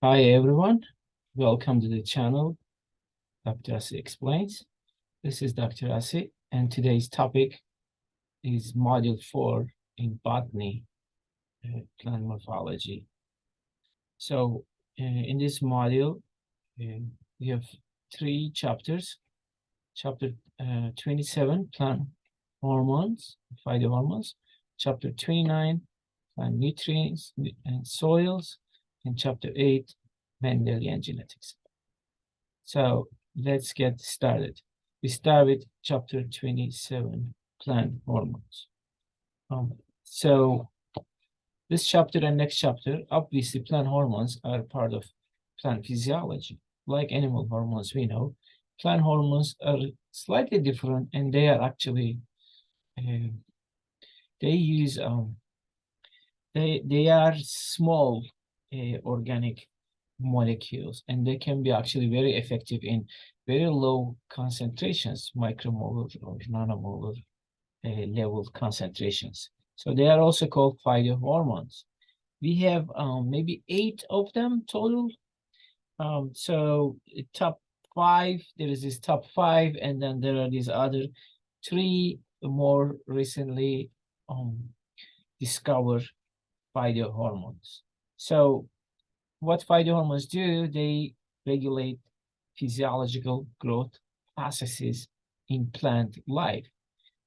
Hi everyone, welcome to the channel. Dr. Asi Explains. This is Dr. Asi, and today's topic is Module 4 in Botany, Plant Morphology. So, in this module, we have 3 chapters. Chapter 27, Plant Hormones, Phytohormones. Chapter 29, Plant Nutrients and Soils. And Chapter 8, Mendelian Genetics. So let's get started. We start with chapter 27, plant hormones. So this chapter and next chapter, obviously plant hormones are part of plant physiology. Like animal hormones, we know, plant hormones are slightly different, and they are actually, they are small organic molecules, and they can be actually very effective in very low concentrations, micromolar or nanomolar level concentrations. So they are also called phytohormones. We have maybe 8 of them total. So top 5, there is this top 5, and then there are these other 3 more recently discovered phytohormones. So what phytohormones do, they regulate physiological growth processes in plant life.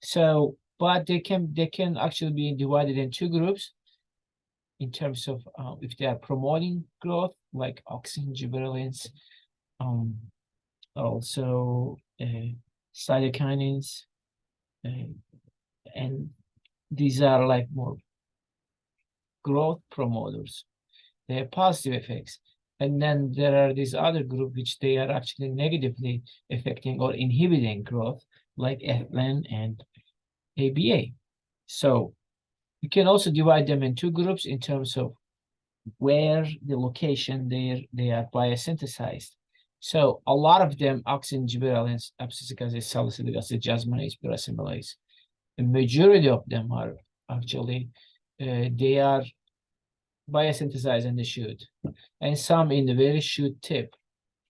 So, but they can actually be divided in 2 groups in terms of if they are promoting growth, like auxins, gibberellins, also cytokinins, and these are like more growth promoters. They have positive effects. And then there are these other group which they are actually negatively affecting or inhibiting growth, like ethylene and ABA. So you can also divide them in 2 groups in terms of where the location they are biosynthesized. So a lot of them, auxins, gibberellins, abscisic acid, salicylic acid, jasmonates, brassionates, the majority of them are actually they are biosynthesized in the shoot, and some in the very shoot tip,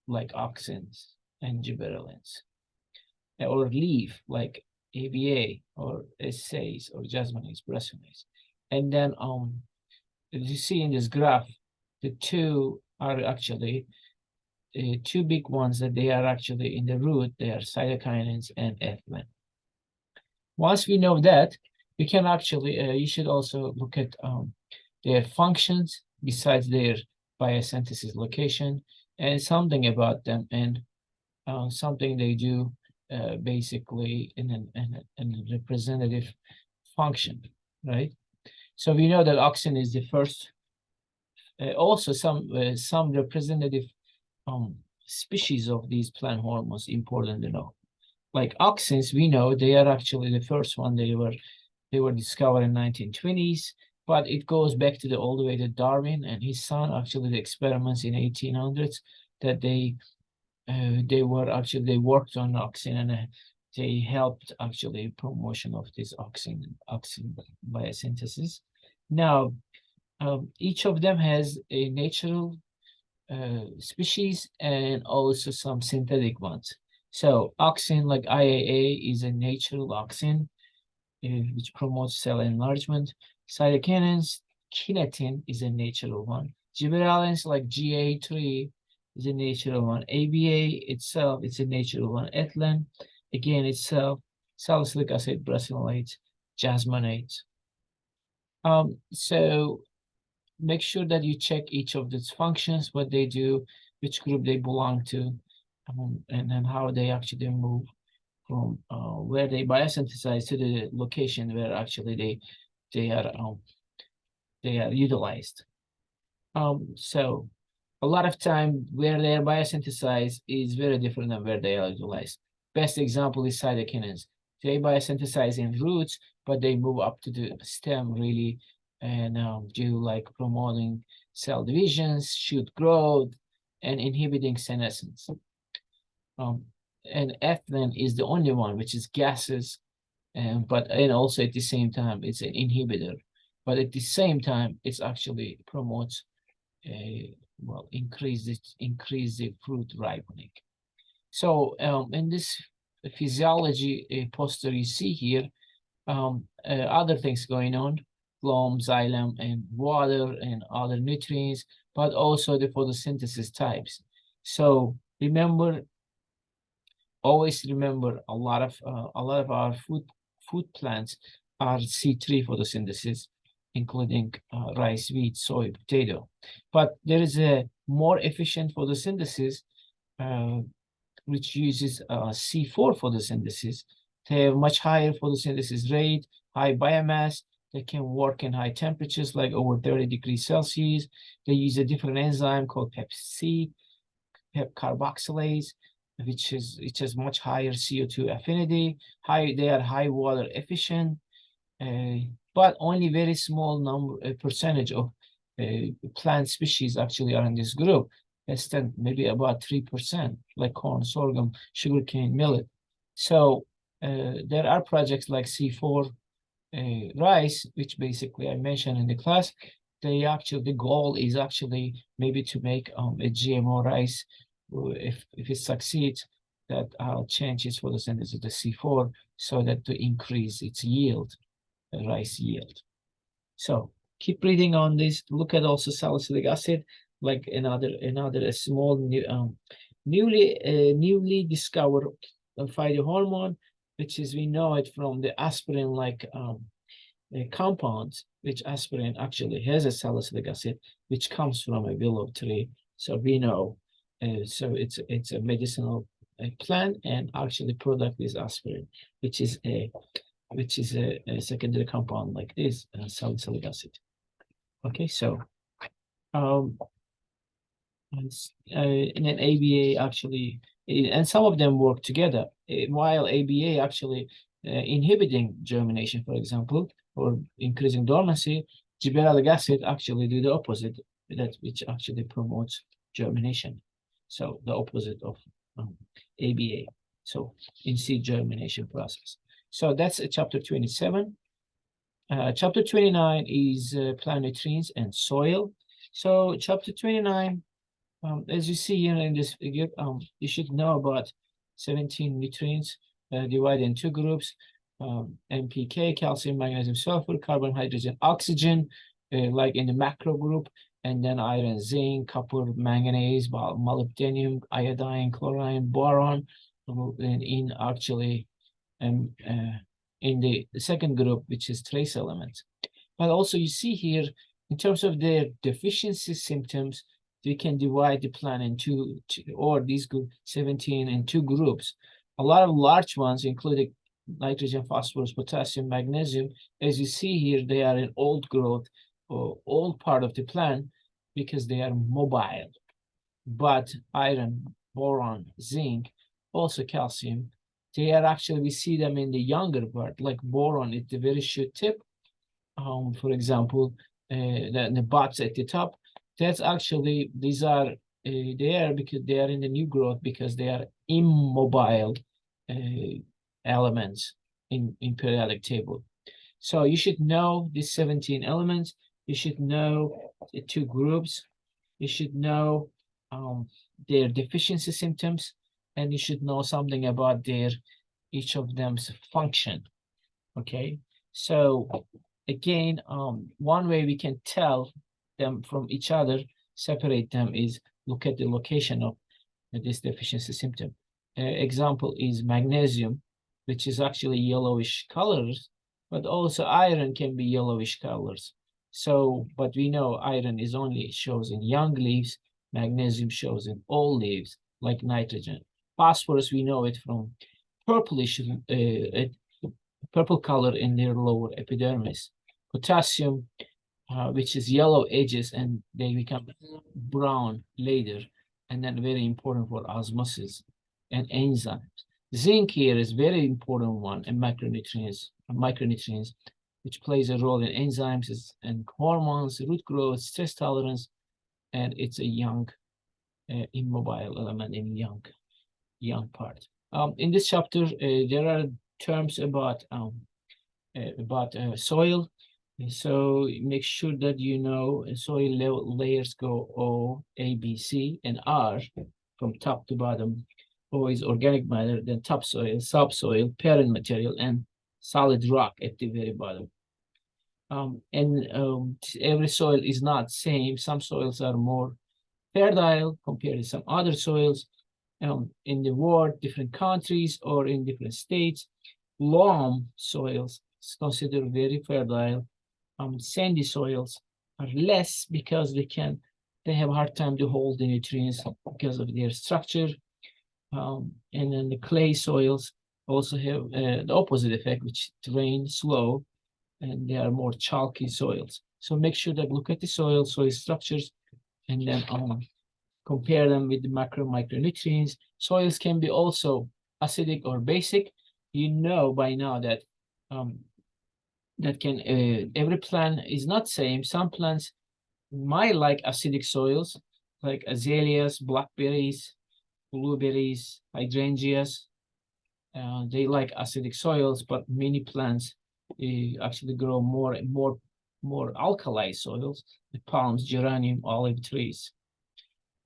like auxins and gibberellins, or leaf, like ABA or SAs or jasmonates, brassionates. And then as you see in this graph, the 2 are actually 2 big ones that they are actually in the root. They are cytokinins and ethylene. Once we know that, we can actually you should also look at their functions besides their biosynthesis location, and something about them, and something they do basically in a representative function, right? So we know that auxin is the first. Also, some representative species of these plant hormones important to know. Like auxins, we know they are actually the first one. They were discovered in 1920s, but it goes back to all the way to Darwin and his son. Actually, the experiments in 1800s that they worked on auxin, and they helped actually promotion of this auxin biosynthesis. Now, each of them has a natural species and also some synthetic ones. So auxin, like IAA, is a natural auxin which promotes cell enlargement. Cytokinins, kinetin is a natural one. Gibberellins, like GA3, is a natural one. ABA itself is a natural one. Ethylene, again itself. Salicylic acid, brassionates, jasmonates. So make sure that you check each of these functions, what they do, which group they belong to, and then how they actually move from where they biosynthesize to the location where actually they are utilized. So a lot of time where they are biosynthesized is very different than where they are utilized. Best example is cytokinins. They biosynthesize in roots, but they move up to the stem really, and do like promoting cell divisions, shoot growth, and inhibiting senescence. And ethylene is the only one which is gases, and also at the same time it's an inhibitor, but at the same time it's actually promotes well, increase the fruit ripening. So in this physiology poster you see here, other things going on, phloem, xylem, and water and other nutrients, but also the photosynthesis types. So remember, always remember, a lot of our food plants are C3 photosynthesis, including rice, wheat, soy, potato. But there is a more efficient photosynthesis which uses C4 photosynthesis. They have much higher photosynthesis rate, high biomass. They can work in high temperatures, like over 30 degrees Celsius. They use a different enzyme called PEP-C, carboxylase, which has much higher CO2 affinity. They are high water efficient, but only very small percentage of plant species actually are in this group. Less than maybe about 3%, like corn, sorghum, sugarcane, millet. So there are projects like C4 rice, which basically I mentioned in the class. The goal is actually maybe to make a GMO rice. If it succeeds, that changes photosynthesis to C4 so that to increase its yield, rice yield. So keep reading on this. Look at also salicylic acid, like another small newly discovered phytohormone, which is, we know it from the aspirin-like compounds, which aspirin actually has a salicylic acid, which comes from a willow tree. So we know, so it's a medicinal plant, and actually product is aspirin, which is a secondary compound like this, salicylic acid. Okay, so and then ABA actually, and some of them work together, while ABA actually inhibiting germination, for example, or increasing dormancy, gibberellic acid actually do the opposite, which actually promotes germination. So the opposite of ABA. So in seed germination process. So that's chapter 27. Chapter 29 is plant nutrients and soil. So chapter 29, as you see here in this figure, you should know about 17 nutrients divided in two groups: NPK, calcium, magnesium, sulfur, carbon, hydrogen, oxygen, like in the macro group, and then iron, zinc, copper, manganese, molybdenum, iodine, chlorine, boron, and in the second group, which is trace elements. But also you see here, in terms of their deficiency symptoms, we can divide the plant into these 17 in two groups. A lot of large ones, including nitrogen, phosphorus, potassium, magnesium. As you see here, they are in old growth or old part of the plant because they are mobile. But iron, boron, zinc, also calcium, they are actually, we see them in the younger part, like boron at the very short tip. For example, the buds at the top. That's actually, these are there because they are in the new growth, because they are immobile elements in periodic table. So you should know these 17 elements. You should know the two groups. You should know their deficiency symptoms, and you should know something about each of them's function. Okay, so again, one way we can tell them from each other, separate them, is look at the location of this deficiency symptom. Example is magnesium, which is actually yellowish colors, but also iron can be yellowish colors. So, but we know iron is only shows in young leaves, magnesium shows in old leaves, like nitrogen. Phosphorus, we know it from purplish, purple color in their lower epidermis. Potassium, which is yellow edges, and they become brown later, and then very important for osmosis and enzymes. Zinc here is very important one in micronutrients, which plays a role in enzymes and hormones, root growth, stress tolerance, and it's a young immobile element in young part. In this chapter, there are terms about soil. So make sure that you know soil layers go O, A, B, C, and R from top to bottom. O is organic matter, then topsoil, subsoil, parent material, and solid rock at the very bottom. Every soil is not same. Some soils are more fertile compared to some other soils in the world, different countries, or in different states. Loam soils is considered very fertile. Sandy soils are less because they have a hard time to hold the nutrients because of their structure. And then the clay soils also have the opposite effect, which drain slow, and they are more chalky soils. So make sure that look at the soil structures, and then compare them with the macro micronutrients. Soils can be also acidic or basic. You know by now that every plant is not same. Some plants might like acidic soils, like azaleas, blackberries, blueberries, hydrangeas. They like acidic soils, but many plants actually grow more alkali soils, the palms, geranium, olive trees.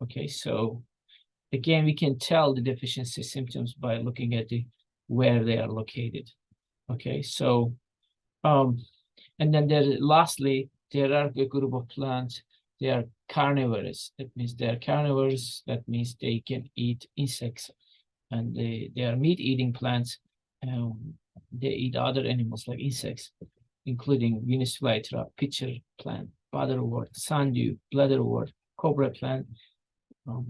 Okay, so again, we can tell the deficiency symptoms by looking at where they are located. Okay, so and then lastly, there are a group of plants. They are carnivorous. That means they are carnivores. That means they can eat insects, and they are meat-eating plants. They eat other animals like insects, including Venus flytrap, pitcher plant, butterwort, sundew, bladderwort, cobra plant.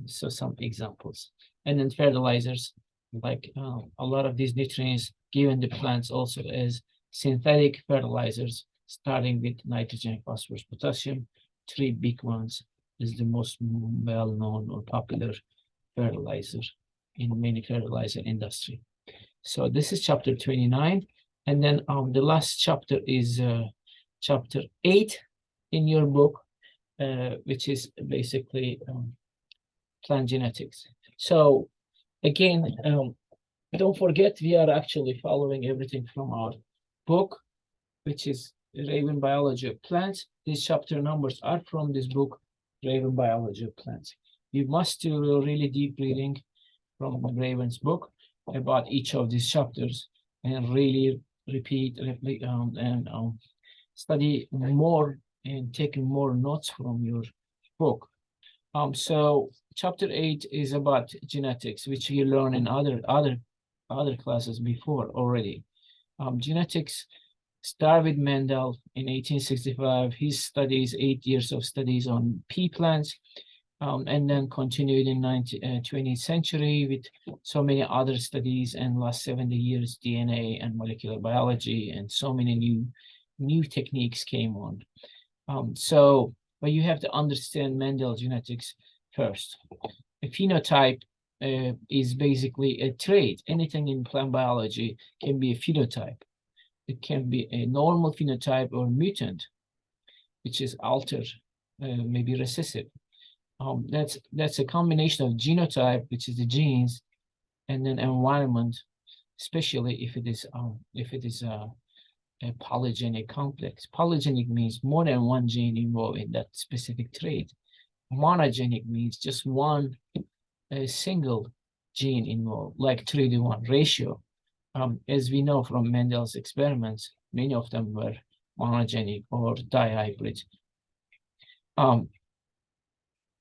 So some examples. And then fertilizers, like a lot of these nutrients given the plants also as synthetic fertilizers, starting with nitrogen, phosphorus, potassium. Three big ones is the most well-known or popular fertilizer in many fertilizer industry. So this is chapter 29. And then the last chapter is chapter 8 in your book, which is basically plant genetics. So again, don't forget, we are actually following everything from our book, which is Raven Biology of Plants. These chapter numbers are from this book, Raven Biology of Plants. You must do a really deep reading from Raven's book about each of these chapters and really repeat and study more and take more notes from your book. So chapter 8 is about genetics, which you learn in other classes before already. Genetics start with Mendel in 1865. His studies, 8 years of studies on pea plants, and then continued in 20th century with so many other studies, and last 70 years DNA and molecular biology, and so many new techniques came on. But you have to understand Mendel genetics first. A phenotype is basically a trait. Anything in plant biology can be a phenotype. It can be a normal phenotype or mutant, which is altered, maybe recessive. That's a combination of genotype, which is the genes, and then environment, especially if it is a polygenic complex. Polygenic means more than one gene involved in that specific trait. Monogenic means just one single gene involved, like 3:1 ratio. As we know from Mendel's experiments, many of them were monogenic or dihybrid.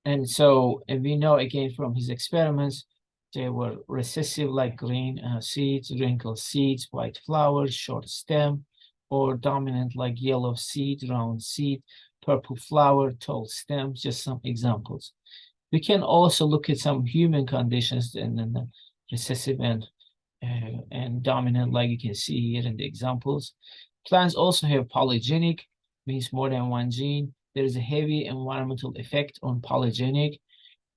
And so we know again from his experiments, they were recessive like green seeds, wrinkled seeds, white flowers, short stem, or dominant like yellow seed, round seed, purple flower, tall stems, just some examples. We can also look at some human conditions and then the recessive and dominant, like you can see here in the examples. Plants also have polygenic, means more than one gene. There is a heavy environmental effect on polygenic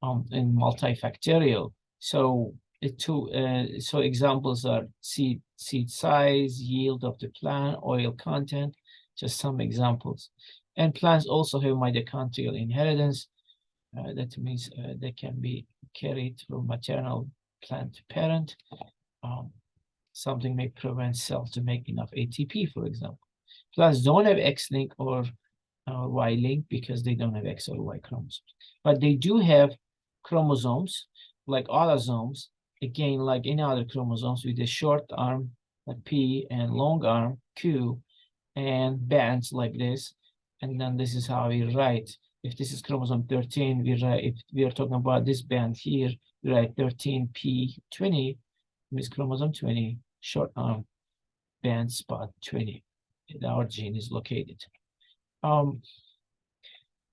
and multifactorial. So examples are seed size, yield of the plant, oil content, just some examples. And plants also have mitochondrial inheritance. That means they can be carried from maternal plant to parent. Something may prevent cells to make enough ATP, for example. Plus don't have X-link or Y-link because they don't have X or Y chromosomes. But they do have chromosomes like autosomes, again, like any other chromosomes with a short arm like P and long arm Q and bands like this. And then this is how we write. If this is chromosome 13, we write, if we are talking about this band here, we write 13P20, means chromosome 20, short arm, band spot 20. Our gene is located.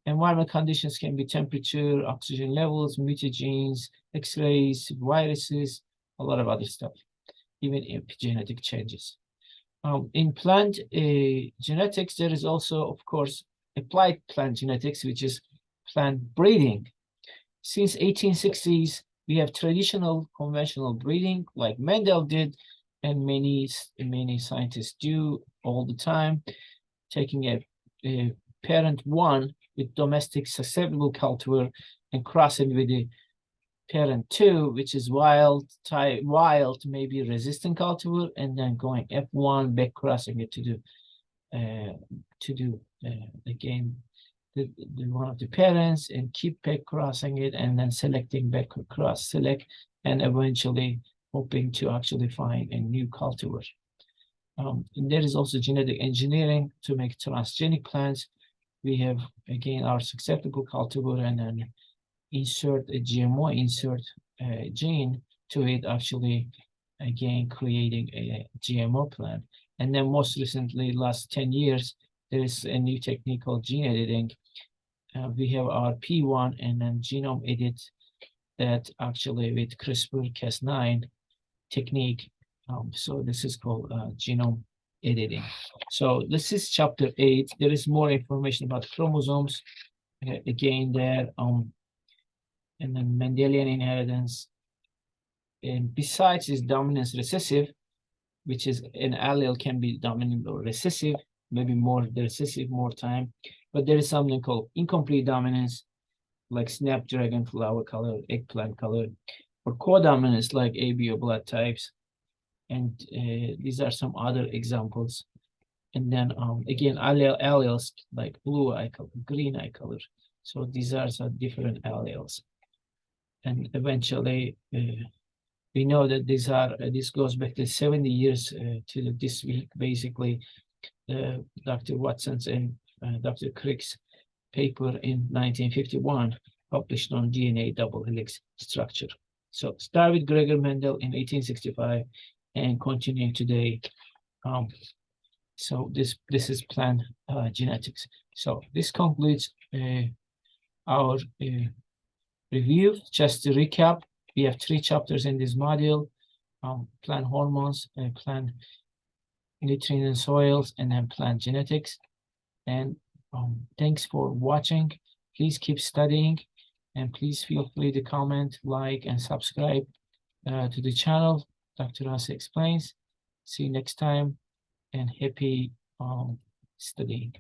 Environmental conditions can be temperature, oxygen levels, mutagens, X-rays, viruses, a lot of other stuff, even epigenetic changes. In plant genetics, there is also, of course, applied plant genetics, which is plant breeding. Since 1860s, we have traditional conventional breeding like Mendel did, and many scientists do all the time, taking a parent one with domestic susceptible cultivar and crossing with the parent two, which is wild maybe resistant cultivar, and then going F1 back crossing it to do again the one of the parents, and keep back crossing it, and then selecting back cross select, and eventually hoping to actually find a new cultivar. And there is also genetic engineering to make transgenic plants. We have again our susceptible cultivar, and then insert a GMO gene to it, actually again creating a GMO plant. And then most recently, last 10 years, there is a new technique called gene editing. We have our P1 and then genome edit that actually with CRISPR-Cas9 technique. So this is called genome editing. So this is chapter 8. There is more information about chromosomes again there, and then Mendelian inheritance. And besides this dominance recessive, which is an allele can be dominant or recessive, maybe more recessive more time, but there is something called incomplete dominance, like snapdragon flower color, eggplant color, or codominance like ABO blood types. And these are some other examples. And then again, alleles like blue eye color, green eye color. So these are some different alleles. And eventually, we know that these are, this goes back to 70 years to this week, basically, Dr. Watson's and Dr. Crick's paper in 1951, published on DNA double helix structure. So start with Gregor Mendel in 1865 and continuing today. So this is plant genetics. So this concludes our review. Just to recap, we have 3 chapters in this module: plant hormones, plant nutrient and soils, and then plant genetics. And thanks for watching. Please keep studying, and please feel free to comment, like, and subscribe to the channel. Dr. Rasi Explains. See you next time, and happy studying.